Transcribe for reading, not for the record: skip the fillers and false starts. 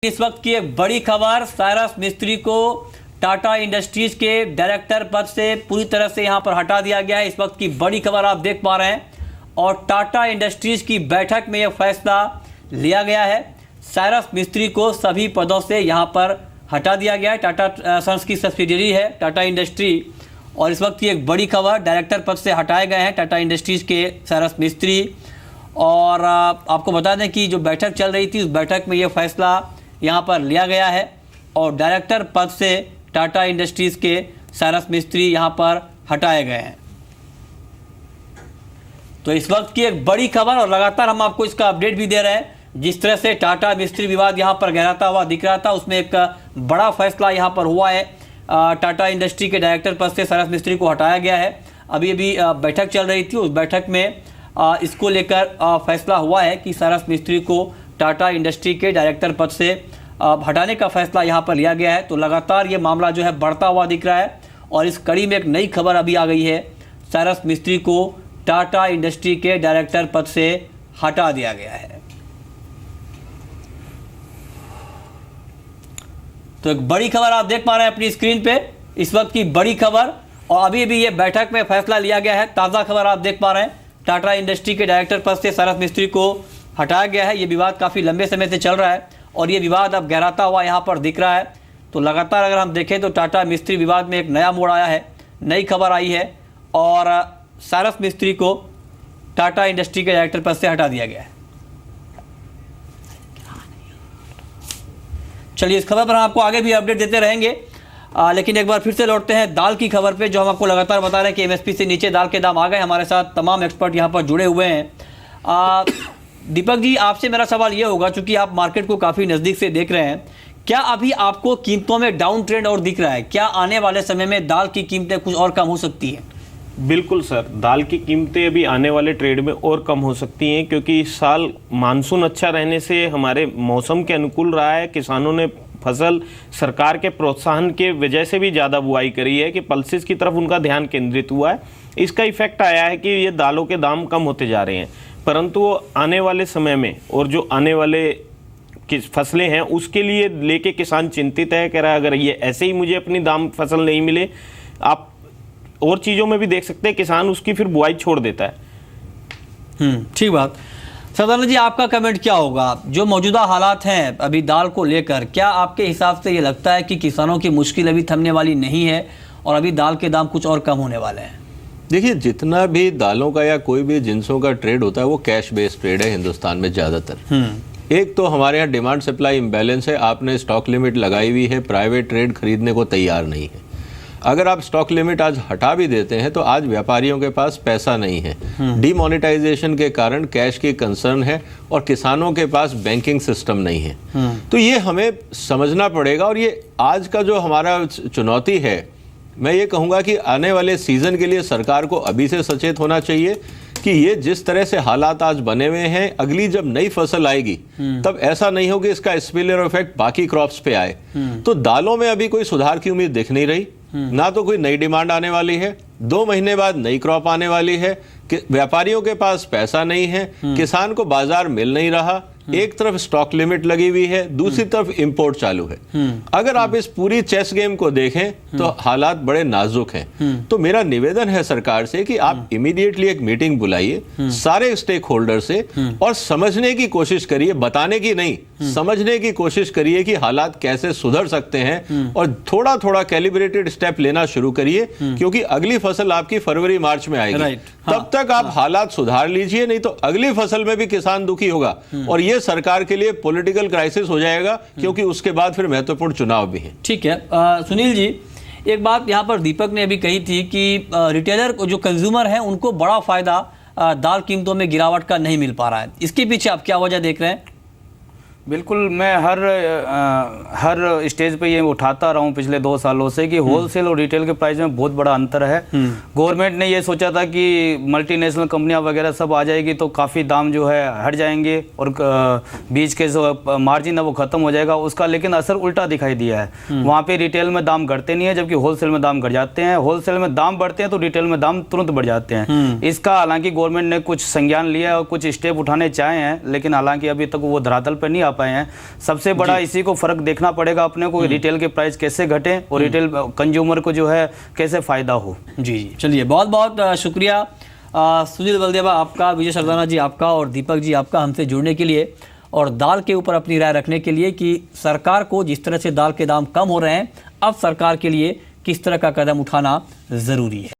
इस वक्त की एक बड़ी खबर, साइरस मिस्त्री को टाटा इंडस्ट्रीज के डायरेक्टर पद से पूरी तरह से यहां पर हटा दिया गया है। इस वक्त की बड़ी खबर आप देख पा रहे हैं और टाटा इंडस्ट्रीज की बैठक में यह फैसला लिया गया है। साइरस मिस्त्री को सभी पदों से यहां पर हटा दिया गया है। टाटा सन्स की सब्सिडियरी है टाटा इंडस्ट्री और इस वक्त की एक बड़ी खबर, डायरेक्टर पद से हटाए गए हैं टाटा इंडस्ट्रीज के साइरस मिस्त्री। और आपको बता दें कि जो बैठक चल रही थी उस बैठक में यह फैसला यहाँ पर लिया गया है और डायरेक्टर पद से टाटा इंडस्ट्रीज के साइरस मिस्त्री यहाँ पर हटाए गए हैं। तो इस वक्त की एक बड़ी खबर और लगातार हम आपको इसका अपडेट भी दे रहे हैं। जिस तरह से टाटा मिस्त्री विवाद यहाँ पर गहराता हुआ दिख रहा था, उसमें एक बड़ा फैसला यहाँ पर हुआ है। टाटा इंडस्ट्री के डायरेक्टर पद से साइरस मिस्त्री को हटाया गया है। अभी बैठक चल रही थी, उस बैठक में इसको लेकर फैसला हुआ है कि साइरस मिस्त्री को टाटा इंडस्ट्री के डायरेक्टर पद से हटाने का फैसला यहाँ पर लिया गया है। तो लगातार ये मामला जो है बढ़ता हुआ दिख रहा है और इस कड़ी में एक नई खबर अभी आ गई है। साइरस मिस्त्री को टाटा इंडस्ट्री के डायरेक्टर पद से हटा दिया गया है। तो एक बड़ी खबर आप देख पा रहे हैं अपनी स्क्रीन पे, इस वक्त की बड़ी खबर। और अभी ये बैठक में फैसला लिया गया है। ताज़ा खबर आप देख पा रहे हैं, टाटा इंडस्ट्री के डायरेक्टर पद से साइरस मिस्त्री को हटाया गया है। ये विवाद काफ़ी लंबे समय से चल रहा है और ये विवाद अब गहराता हुआ यहाँ पर दिख रहा है। तो लगातार अगर हम देखें तो टाटा मिस्त्री विवाद में एक नया मोड़ आया है, नई खबर आई है और साइरस मिस्त्री को टाटा इंडस्ट्री के डायरेक्टर पद से हटा दिया गया है। चलिए, इस खबर पर हम आपको आगे भी अपडेट देते रहेंगे। लेकिन एक बार फिर से लौटते हैं दाल की खबर पे, जो हम आपको लगातार बता रहे हैं कि एमएसपी से नीचे दाल के दाम आ गए। हमारे साथ तमाम एक्सपर्ट यहाँ पर जुड़े हुए हैं। दीपक जी, आपसे मेरा सवाल ये होगा, चूंकि आप मार्केट को काफ़ी नज़दीक से देख रहे हैं, क्या अभी आपको कीमतों में डाउन ट्रेंड और दिख रहा है? क्या आने वाले समय में दाल की कीमतें कुछ और कम हो सकती हैं? बिल्कुल सर, दाल की कीमतें अभी आने वाले ट्रेड में और कम हो सकती हैं, क्योंकि इस साल मानसून अच्छा रहने से हमारे मौसम के अनुकूल रहा है। किसानों ने फसल सरकार के प्रोत्साहन के वजह से भी ज़्यादा बुआई करी है कि पल्सेस की तरफ उनका ध्यान केंद्रित हुआ है। इसका इफेक्ट आया है कि ये दालों के दाम कम होते जा रहे हैं। परंतु आने वाले समय में और जो आने वाले फसलें हैं उसके लिए लेके किसान चिंतित है, कह रहा है अगर ये ऐसे ही मुझे अपनी दाम फसल नहीं मिले, आप और चीज़ों में भी देख सकते हैं किसान उसकी फिर बुआई छोड़ देता है। ठीक बात। सरदार जी, आपका कमेंट क्या होगा जो मौजूदा हालात हैं अभी दाल को लेकर? क्या आपके हिसाब से ये लगता है कि किसानों की मुश्किल अभी थमने वाली नहीं है और अभी दाल के दाम कुछ और कम होने वाले हैं? देखिए, जितना भी दालों का या कोई भी जिनसों का ट्रेड होता है वो कैश बेस्ड ट्रेड है हिंदुस्तान में ज़्यादातर। एक तो हमारे यहाँ डिमांड सप्लाई इम्बैलेंस है, आपने स्टॉक लिमिट लगाई हुई है, प्राइवेट ट्रेड खरीदने को तैयार नहीं है। अगर आप स्टॉक लिमिट आज हटा भी देते हैं तो आज व्यापारियों के पास पैसा नहीं है। डीमोनेटाइजेशन के कारण कैश की कंसर्न है और किसानों के पास बैंकिंग सिस्टम नहीं है। तो ये हमें समझना पड़ेगा और ये आज का जो हमारा चुनौती है, मैं ये कहूँगा कि आने वाले सीज़न के लिए सरकार को अभी से सचेत होना चाहिए कि ये जिस तरह से हालात आज बने हुए हैं, अगली जब नई फसल आएगी तब ऐसा नहीं हो कि इसका स्पिलओवर इफेक्ट बाकी क्रॉप्स पे आए। तो दालों में अभी कोई सुधार की उम्मीद दिख नहीं रही, ना तो कोई नई डिमांड आने वाली है। 2 महीने बाद नई क्रॉप आने वाली है, व्यापारियों के पास पैसा नहीं है, किसान को बाजार मिल नहीं रहा। एक तरफ स्टॉक लिमिट लगी हुई है, दूसरी तरफ इंपोर्ट चालू है। अगर आप इस पूरी चेस गेम को देखें तो हालात बड़े नाजुक हैं। तो मेरा निवेदन है सरकार से कि आप इमीडिएटली एक मीटिंग बुलाइए सारे स्टेक होल्डर से और समझने की कोशिश करिए, बताने की नहीं, समझने की कोशिश करिए कि हालात कैसे सुधर सकते हैं और थोड़ा थोड़ा कैलिब्रेटेड स्टेप लेना शुरू करिए, क्योंकि अगली फसल आपकी फरवरी मार्च में आएगी। तब तक आप हालात सुधार लीजिए, नहीं तो अगली फसल में भी किसान दुखी होगा और ये सरकार के लिए पॉलिटिकल क्राइसिस हो जाएगा, क्योंकि उसके बाद फिर महत्वपूर्ण चुनाव भी है। ठीक है। सुनील जी, एक बात यहाँ पर दीपक ने अभी कही थी कि रिटेलर को, जो कंज्यूमर है, उनको बड़ा फायदा दाल कीमतों में गिरावट का नहीं मिल पा रहा है। इसके पीछे आप क्या वजह देख रहे हैं? बिल्कुल, मैं हर स्टेज पे ये उठाता रहा हूँ पिछले 2 सालों से कि होलसेल और रिटेल के प्राइस में बहुत बड़ा अंतर है। गवर्नमेंट ने ये सोचा था कि मल्टीनेशनल कंपनियां वगैरह सब आ जाएगी तो काफ़ी दाम जो है हट जाएंगे और बीच के जो मार्जिन है वो ख़त्म हो जाएगा, उसका लेकिन असर उल्टा दिखाई दिया है। वहाँ पे रिटेल में दाम घटते नहीं है, जबकि होलसेल में दाम घट जाते हैं। होलसेल में दाम बढ़ते हैं तो रिटेल में दाम तुरंत बढ़ जाते हैं। इसका हालांकि गवर्नमेंट ने कुछ संज्ञान लिया और कुछ स्टेप उठाने चाहे हैं, लेकिन हालांकि अभी तक वो धरातल पर नहीं आ पाए हैं। सबसे बड़ा इसी को फ़र्क देखना पड़ेगा अपने को, रिटेल के प्राइस कैसे घटें और रिटेल कंज्यूमर को जो है कैसे फ़ायदा हो। जी जी, चलिए बहुत बहुत शुक्रिया सुनील बलदेवा आपका, विजय सरदाना जी आपका और दीपक जी आपका हमसे जुड़ने के लिए और दाल के ऊपर अपनी राय रखने के लिए कि सरकार को जिस तरह से दाल के दाम कम हो रहे हैं, अब सरकार के लिए किस तरह का कदम उठाना ज़रूरी है।